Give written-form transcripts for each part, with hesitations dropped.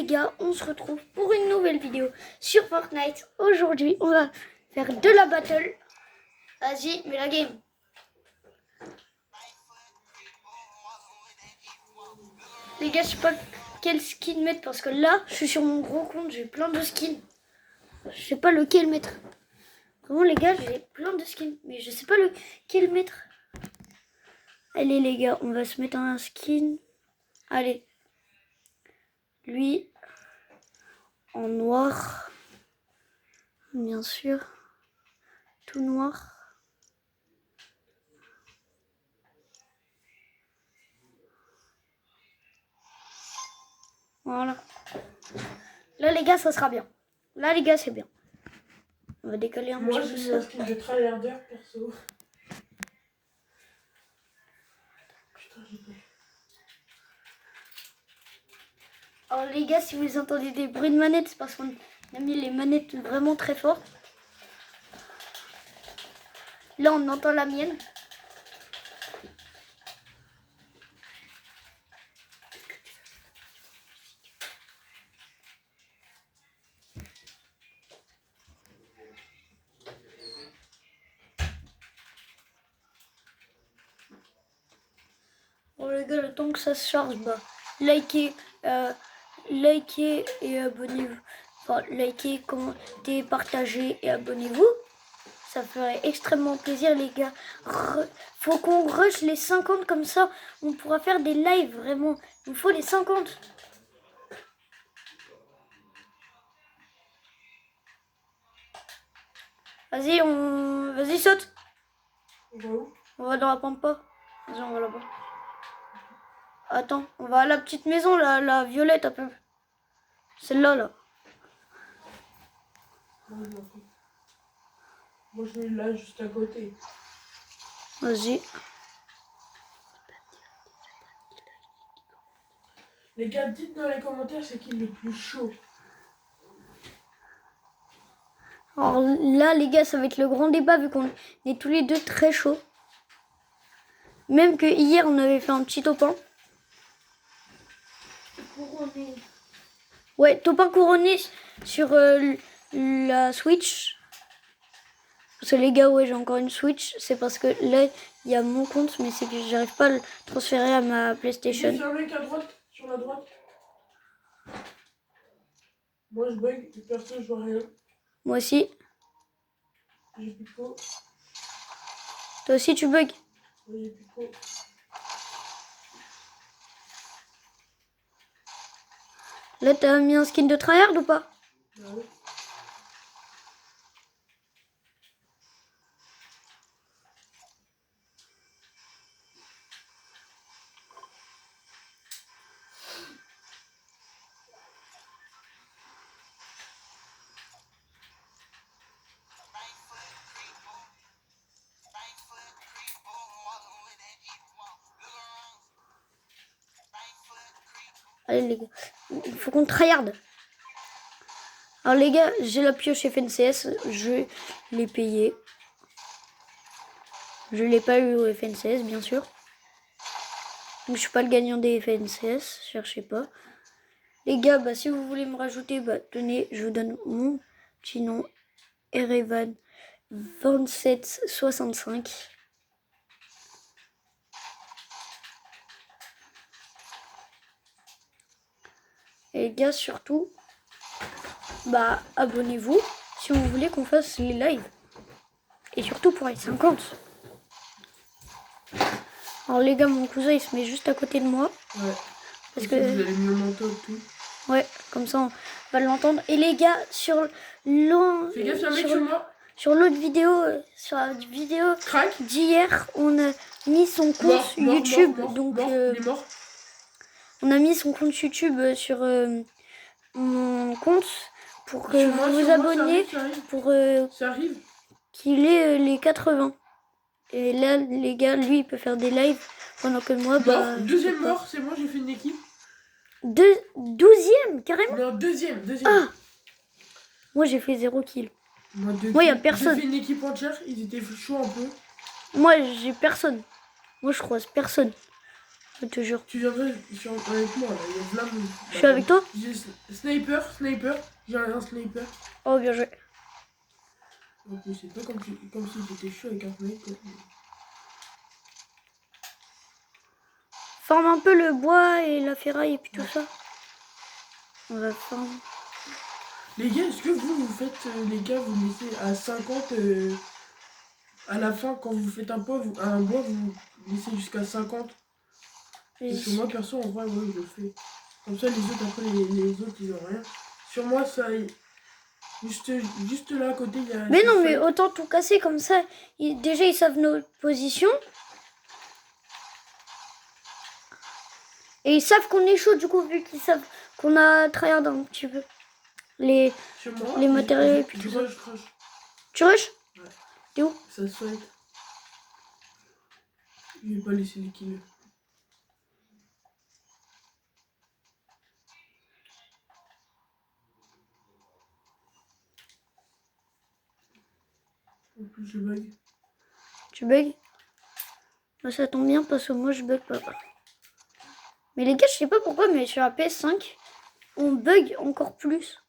gars, on se retrouve pour une nouvelle vidéo sur Fortnite. Aujourd'hui, on va faire de la battle. Vas-y, mets la game. Les gars, je sais pas quel skin mettre parce que là, je suis sur mon gros compte, j'ai plein de skins. Je sais pas lequel mettre. Vraiment les gars, j'ai plein de skins, mais je sais pas lequel mettre. Allez les gars, on va se mettre un skin. Allez. Lui, en noir. Bien sûr. Tout noir. Voilà. Là les gars, ça sera bien. Là les gars, c'est bien. On va décaler un petit peu. Moi, j'ai mis un skin de tryharder perso. Putain, j'ai peur. Alors les gars, si vous entendez des bruits de manettes, c'est parce qu'on a mis les manettes vraiment très fort. Là, on entend la mienne. Bon les gars, le temps que ça se charge, bah, likez et abonnez-vous. Enfin, likez, commentez, partagez et abonnez-vous. Ça ferait extrêmement plaisir les gars. Faut qu'on rush les 50 comme ça. On pourra faire des lives vraiment. Il faut les 50. Vas-y, vas-y, saute. On va où? On va dans la pampa. Vas-y, on va là-bas. Attends, on va à la petite maison, la violette un peu. Celle-là, là. Moi, je vais là, juste à côté. Vas-y. Les gars, dites dans les commentaires c'est qui le plus chaud. Alors là, les gars, ça va être le grand débat vu qu'on est tous les deux très chauds. Même que hier, on avait fait un petit topin. Couronné. Ouais, topin couronné sur la Switch. Parce que les gars, ouais, j'ai encore une Switch. C'est parce que là, il y a mon compte, mais c'est que j'arrive pas à le transférer à ma PlayStation. Il y a un mec à droite, sur la droite. Moi, je bug, perso, je vois rien. Moi aussi. J'ai plus de peau. Toi aussi, tu bugs. Ouais, j'ai plus de peau. Là, t'as mis un skin de tryhard ou pas? Bah ouais. Allez, les gars. Il faut qu'on tryhard. Alors, les gars, j'ai la pioche FNCS. Je l'ai payée. Je l'ai pas eu au FNCS, bien sûr. Donc, je suis pas le gagnant des FNCS. Cherchez pas. Les gars, bah, si vous voulez me rajouter, bah, tenez, je vous donne mon petit nom. Erevan 2765. Et les gars, surtout, bah, abonnez-vous si vous voulez qu'on fasse les lives. Et surtout pour les 50. Alors les gars, mon cousin il se met juste à côté de moi. Ouais. Parce que que vous avez mis le manteau et tout. ouais, comme ça on va l'entendre. Et les gars, sur l'autre Fais gaffe, y'a un mec sur moi. sur l'autre vidéo, sur la vidéo Crac. d'hier, on a mis son compte YouTube. Donc il est mort. on a mis son compte YouTube sur mon compte pour que vous vous abonnez pour Ça arrive. qu'il ait les 80. Et là, les gars, lui, il peut faire des lives pendant que moi, bah... Deuxième mort, c'est bon, j'ai fait une équipe. 12e, carrément. Non, deuxième. Ah. Moi, j'ai fait 0 kill. Moi, il n'y a personne. J'ai fait une équipe entière, ils étaient chauds un peu. Moi, j'ai personne. Moi, je croise personne. Je te jure. Tu viendrais avec moi là, il y a plein de. Je suis avec toi? J'ai sniper, j'ai un sniper. Oh, bien joué. En plus, c'est pas comme si j'étais chaud avec un sniper. Forme un peu le bois et la ferraille et puis tout ça. On va former. Les gars, est-ce que vous faites, les gars, vous laissez à 50 à la fin, quand vous faites un bois, vous laissez jusqu'à 50? Parce que moi, perso, en vrai, ouais, je le fais. Comme ça, les autres, après, les autres, ils ont rien. Sur moi, ça, juste là à côté, il y a... Mais non, mais autant tout casser comme ça. Déjà, ils savent nos positions. Et ils savent qu'on est chaud, du coup, vu qu'ils savent qu'on a tryhard un petit peu. Les matériaux et puis tout ça. Je crache. Tu rushes? Ouais. T'es où? Ça se fight. Je vais pas laisser les kills. En plus, je bug. Tu bugs? Moi, ça tombe bien parce que moi, je bug pas. Mais les gars, je sais pas pourquoi, mais sur la PS5, on bug encore plus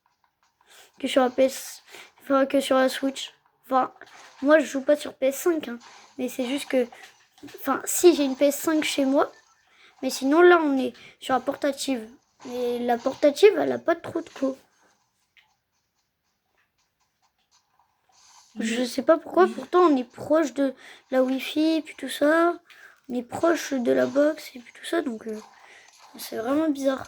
que sur la PS... Enfin, que sur la Switch. Enfin, moi, je joue pas sur PS5, hein, mais c'est juste que... Enfin, si, j'ai une PS5 chez moi, mais sinon, là, on est sur la portative. Et la portative, elle a pas trop de co. Je sais pas pourquoi, pourtant, on est proche de la Wi-Fi, et puis tout ça. On est proche de la box, et puis tout ça, donc... c'est vraiment bizarre.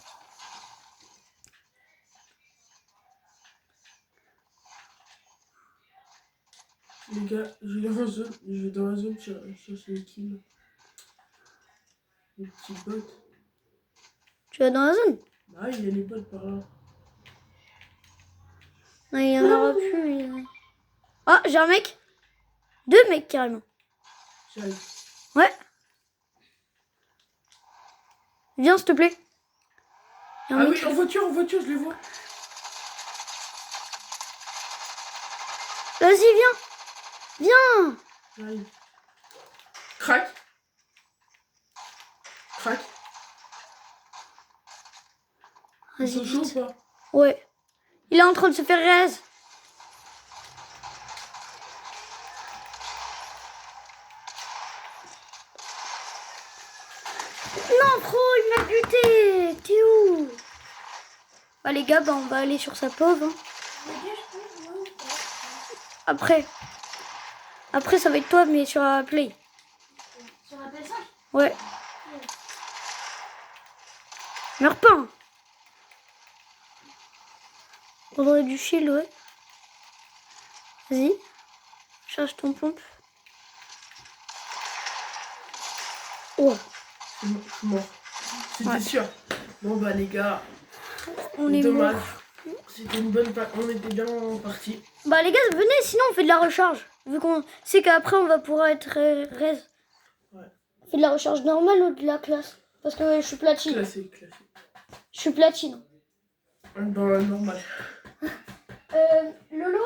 Les gars, je vais dans la zone chercher les kills. Les petits bots. Tu vas dans la zone? Ah, il y a les bots par là. Non, il y en aura plus. Ah, j'ai un mec. 2 mecs carrément. J'arrive. Ouais. Viens, s'il te plaît. Ah oui, en voiture, je les vois. Vas-y, viens. Viens. J'arrive. Crac. Crac. Ils Vas-y, sont chauds vite. ou pas? Ouais. Il est en train de se faire raise. Non, pro, il m'a buté. T'es où? Bah, les gars, bah, on va aller sur sa pauvre. Hein. Après, ça va être toi, mais sur la play. Sur la PS5? Ouais. Meurs pas. Hein. On aurait du shield, ouais. Vas-y. Charge ton pompe. Oh. Je suis mort. C'était sûr. Bon bah les gars, On est dommage. mort. C'était une bonne on était bien partis. Bah les gars, venez, sinon on fait de la recharge. Vu qu'on sait qu'après on va pouvoir être raise. Ouais. On fait de la recharge normale ou de la classe? Parce que je suis platine. Classé. Je suis platine. Dans la normale. Lolo?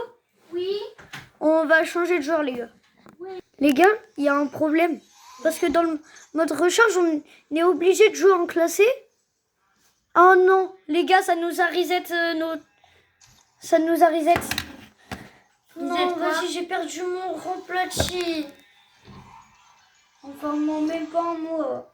Oui? On va changer de joueur les gars. Oui. Les gars, il y a un problème. Parce que dans le mode recharge, on est obligé de jouer en classé. Oh non, les gars, ça nous a reset Ça nous a reset. Non, vas-y, j'ai perdu mon rang platine. Enfin, non, même pas moi.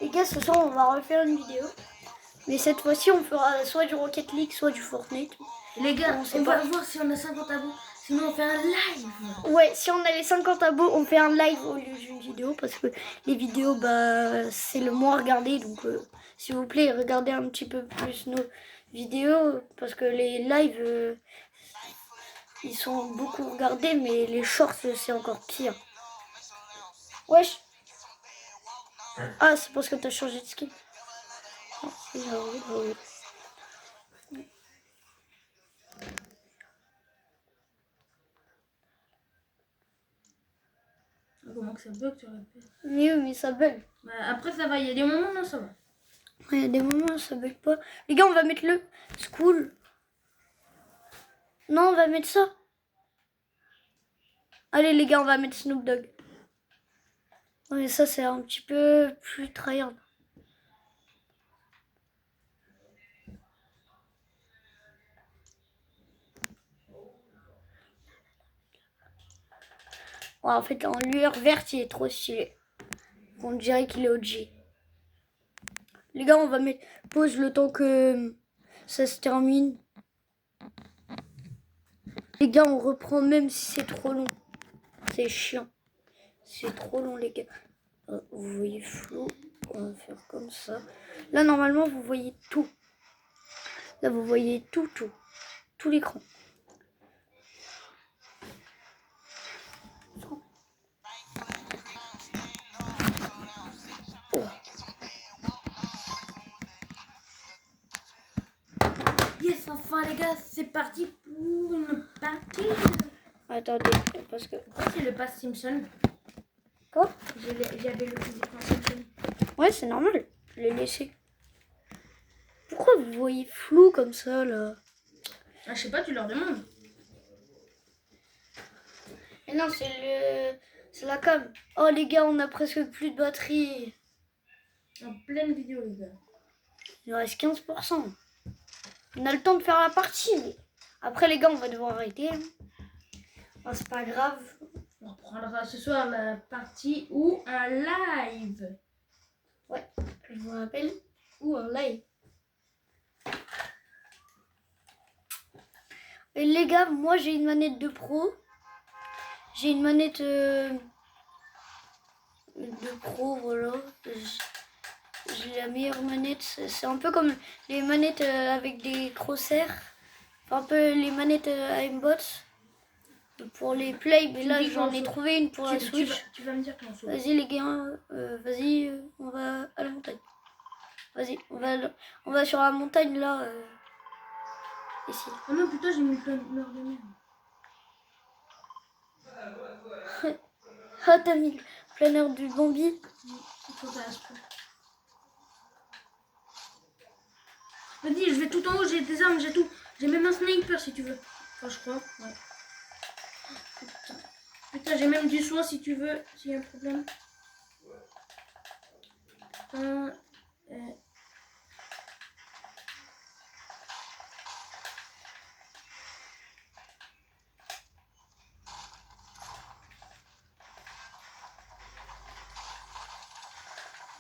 Les gars, ce soir, on va refaire une vidéo. Mais cette fois-ci, on fera soit du Rocket League, soit du Fortnite. Les gars, on va voir si on a 50 abos. Sinon, on fait un live. Ouais, si on a les 50 abos, on fait un live au lieu d'une vidéo. Parce que les vidéos, bah, c'est le moins regardé. Donc, s'il vous plaît, regardez un petit peu plus nos vidéos. Parce que les lives, ils sont beaucoup regardés. Mais les shorts, c'est encore pire. Wesh. Ah, c'est parce que t'as changé de skin. Oh, c'est horrible. que ça bug sur la paix. Mais oui, mais ça bug. Bah, après, ça va. Il y a des moments, non, ça va. Il y a des moments où ça bug pas. Les gars, on va mettre le school. Non, on va mettre ça. Allez, les gars, on va mettre Snoop Dogg. Ouais, ça, c'est un petit peu plus tryhard. Ouais, en fait, en lueur verte, il est trop stylé. On dirait qu'il est OG. Les gars, on va mettre pause le temps que ça se termine. Les gars, on reprend même si c'est trop long. C'est chiant. C'est trop long, les gars. Vous voyez flou. On va faire comme ça. Là, normalement, vous voyez tout. Là, vous voyez tout. Tout l'écran. Yes, enfin, les gars, c'est parti pour une partie. Attendez, parce que... Ça, c'est le pass Simpson. Quoi? J'avais le pass Simpson. Ouais, c'est normal. Je l'ai laissé. Pourquoi vous voyez flou comme ça, là? Ah, je sais pas, tu leur demandes. Mais non, c'est la cam. Oh, les gars, on a presque plus de batterie. En pleine vidéo, les gars. Il nous reste 15%. On a le temps de faire la partie. Mais... Après, les gars, on va devoir arrêter. Oh, c'est pas grave. On reprendra ce soir la partie ou un live. Ouais, je vous rappelle. Ou un live. Et les gars, moi, j'ai une manette de pro. J'ai une manette de pro, voilà. J'ai la meilleure manette. C'est un peu comme les manettes avec des crosshairs. Enfin, un peu les manettes aimbot pour les play. Mais là, j'en ai trouvé une pour la Switch. Tu vas me dire comment ça. Vas-y les gars, vas-y, on va à la montagne. Vas-y, on va sur la montagne là. Ici. Oh non, putain, j'ai mis plein d'heures de merde. Ah, t'as mis le planeur du Bambi. Il faut pas aspirer. Vas-y, je vais tout en haut, j'ai des armes, j'ai tout. J'ai même un sniper si tu veux. Enfin, je crois, ouais. Putain, j'ai même du soin si tu veux, s'il y a un problème. Putain,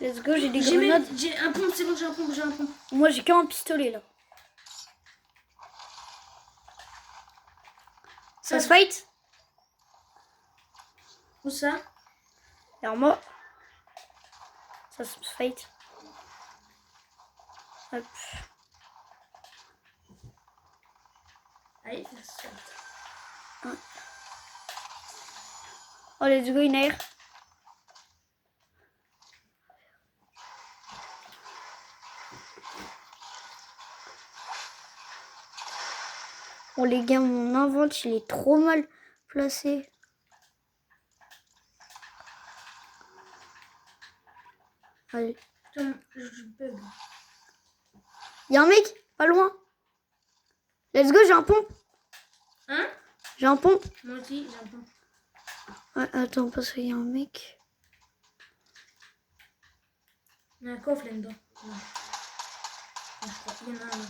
Let's go, j'ai des j'ai grenades. j'ai un pompe, c'est bon, j'ai un pompe. Moi, j'ai qu'un pistolet là. Ça se fight? Où ça? Alors moi, ça se fight. Hop. Allez, ça se fait. Oh, let's go, une air. Oh les gars, mon invente, il est trop mal placé. Allez. Putain, je bug. Il y a un mec, pas loin. Let's go, j'ai un pompe. Hein? J'ai un pompe. Moi aussi, j'ai un pompe. Ouais, attends, parce qu'il y a un mec. Il y a un coffre là-dedans. Ouais. Je crois qu'il y en a un là.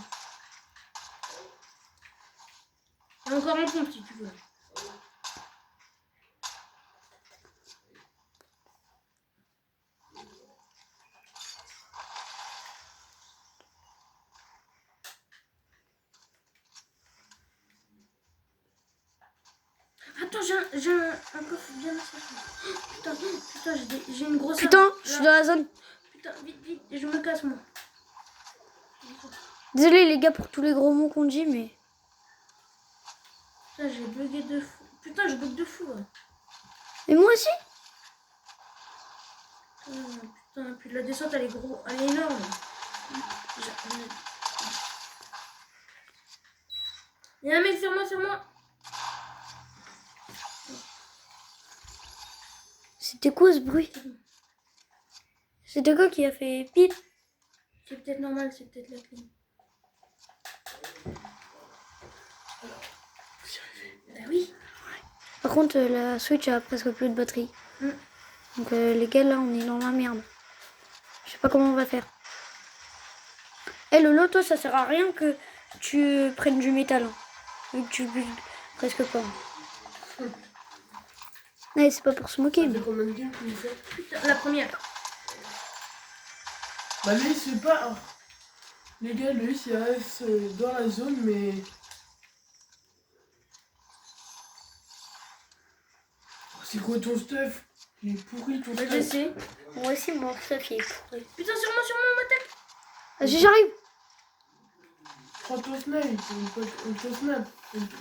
Il y a encore un pompe si tu veux. Attends, j'ai un coffre bien là. Putain, j'ai une grosse Putain, arme. je suis dans la zone. Putain, vite, je me casse moi. Désolé les gars pour tous les gros mots qu'on dit, mais... Putain, j'ai bugué de fou. Putain, je bug de fou. Ouais. Et moi aussi. Putain, puis la descente elle est énorme. Il y a un mec sur moi. C'était quoi ce bruit? C'était quoi qui a fait pip? C'est peut-être normal, c'est peut-être la clim. Bah oui. Par contre, la Switch a presque plus de batterie. Mm. Donc les gars, là, on est dans la merde. Je sais pas comment on va faire. Eh, le loto, ça sert à rien que tu prennes du métal. Hein. Vu que tu buves presque pas. Ouais, c'est pas pour se moquer. Ça Mais... fait combien de games que vous faites? Putain, la première. Bah lui c'est pas... Les gars, lui il reste dans la zone mais... C'est quoi ton stuff? Il est pourri ton Bah, je stuff. sais. Moi aussi, mon stuff, il est pourri. Putain, sûrement, m'attaque. Vas-y, j'arrive. Prends ton snipe, ton snap.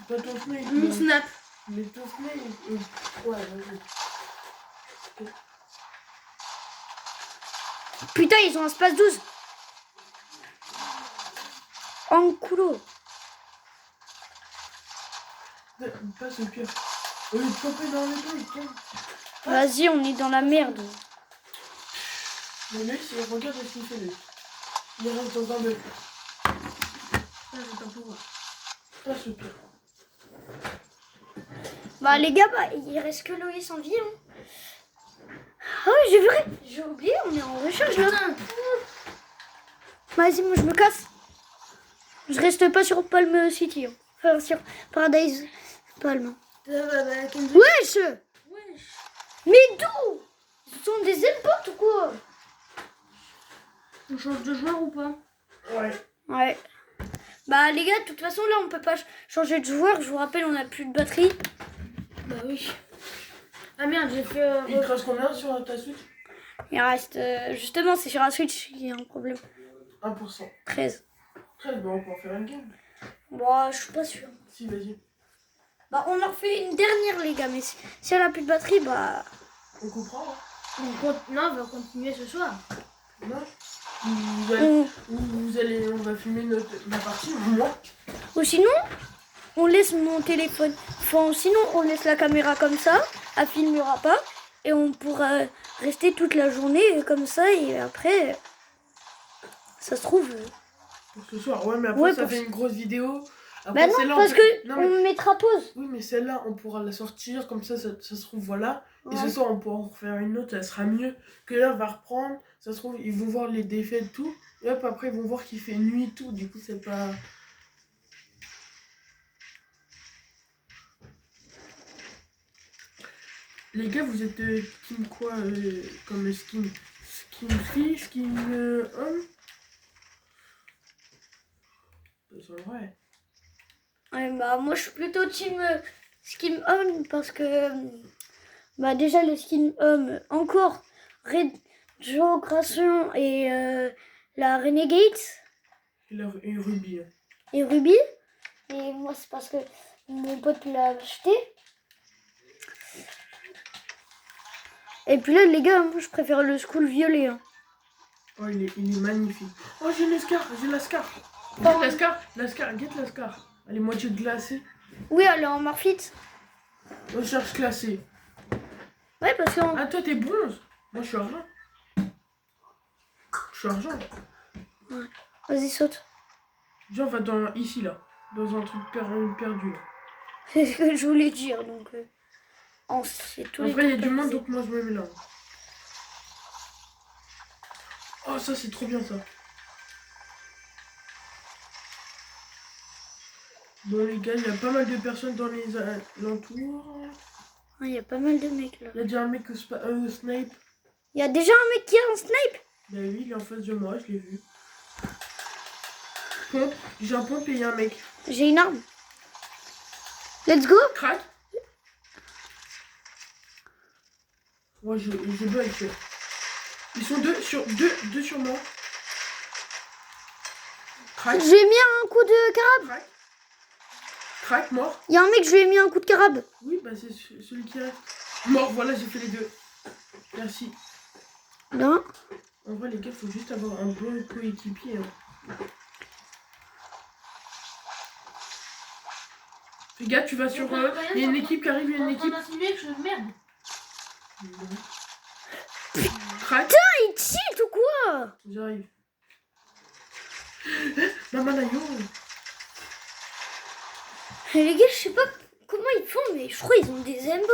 Pas ton snipe. Mon snap. Mais ton snipe. Ouais, vas-y. Putain, ils ont un space 12. En coulo. Passe au pire. Au lieu de popper dans les deux, tiens. Vas-y, on est dans la merde. Mais lui, regarde ce qu'il fait lui. Il reste dans un bœuf. Ah, je vais pas pouvoir. Passe au pire. Bah, les gars, bah, il reste que Loïs en vie. Hein. Ah oui, j'ai vrai. J'ai oublié, on est en recherche là. Putain. Vas-y, moi je me casse. Je reste pas sur Palm City. Hein. Enfin, sur Paradise Palm. Kenzo. Wesh! Wesh. Mais d'où? Ce sont des imports ou quoi? On change de joueur ou pas? Ouais. Ouais. Bah les gars, de toute façon là on peut pas changer de joueur. Je vous rappelle, on a plus de batterie. Bah oui. Ah merde, j'ai fait... Il te reste combien sur ta Switch? Il reste... justement, c'est sur la Switch qu'il y a un problème. 1%. 13. 13, bah on peut en faire une game. Bon, je suis pas sûre. Si, vas-y. Bah on en refait une dernière les gars. Mais si elle a plus de batterie, bah... On comprend, hein? Non, on va continuer ce soir. Non? On va filmer la partie, moi. Ou sinon, on laisse mon téléphone. Enfin, sinon, on laisse la caméra comme ça. Elle filmera pas. Et on pourra rester toute la journée comme ça. Et après, ça se trouve... Pour ce soir, ouais, mais après Ouais, ça pour fait une grosse vidéo. Bah Après, non, celle-là, parce peut- que Non, mais... on mettra pause. Oui, mais celle-là, on pourra la sortir, comme ça se trouve, voilà. Et Ouais. ce soir, on pourra en refaire une autre, ça sera mieux. Que là, on va reprendre, ça se trouve, ils vont voir les défaites, tout. Et hop, après, ils vont voir qu'il fait nuit, tout. Du coup, c'est pas... Les gars, vous êtes team quoi comme skin? Skin fille, skin homme? C'est vrai. Ouais, bah moi je suis plutôt team skin homme parce que bah déjà le skin homme encore Red Joe Creation et la Renegade Et Ruby. Hein. et Ruby. Et moi c'est parce que mon pote l'a acheté. Et puis là les gars, moi je préfère le school violet. Hein. Oh, il est magnifique. Oh, j'ai l'Ascar, j'ai l'Ascar. Pardon. Get l'Ascar. Elle est moitié glacée. Oui, elle est en morphite. On cherche classé. Ouais, parce que Ah, toi, t'es bronze. Moi, je suis argent. Je suis argent. vas-y saute. Viens, on va ici, là. Dans un truc perdu. Là. C'est ce que je voulais dire donc. C'est tous les Après, il y a temps du monde, passés. donc moi, je me mets là. Oh, ça, c'est trop bien, ça. Bon, les gars, il y a pas mal de personnes dans les alentours. Il y a pas mal de mecs là. Il y a déjà un mec snipe. Il y a déjà un mec qui a un snipe. Bah oui, il est en face de moi, je l'ai vu. Pompe, j'ai un pompe et il y a un mec. J'ai une arme. Let's go. Crac. Moi, je bug. Ils sont deux sur moi. Crac, J'ai mis un coup de carabe. crac. Crac, mort. Il y a un mec, je lui ai mis un coup de carabe. Oui, bah c'est celui qui reste. Mort, voilà, j'ai fait les deux. Merci. Non. En vrai, les gars, faut juste avoir un bon coéquipier. Hein. Fais gars, tu vas sur... Il y a une équipe qui arrive, il y a une équipe. On a filmé que je merde. Non. Crac. Il tilt ou quoi? J'arrive. Maman Nayo. Et les gars, je sais pas comment ils font, mais je crois qu'ils ont des aimbots.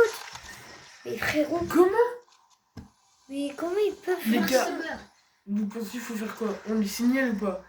Mais frérot, Comment? mais comment ils peuvent Les faire gars. ça? Vous pensez qu'il faut faire quoi? On les signale ou pas?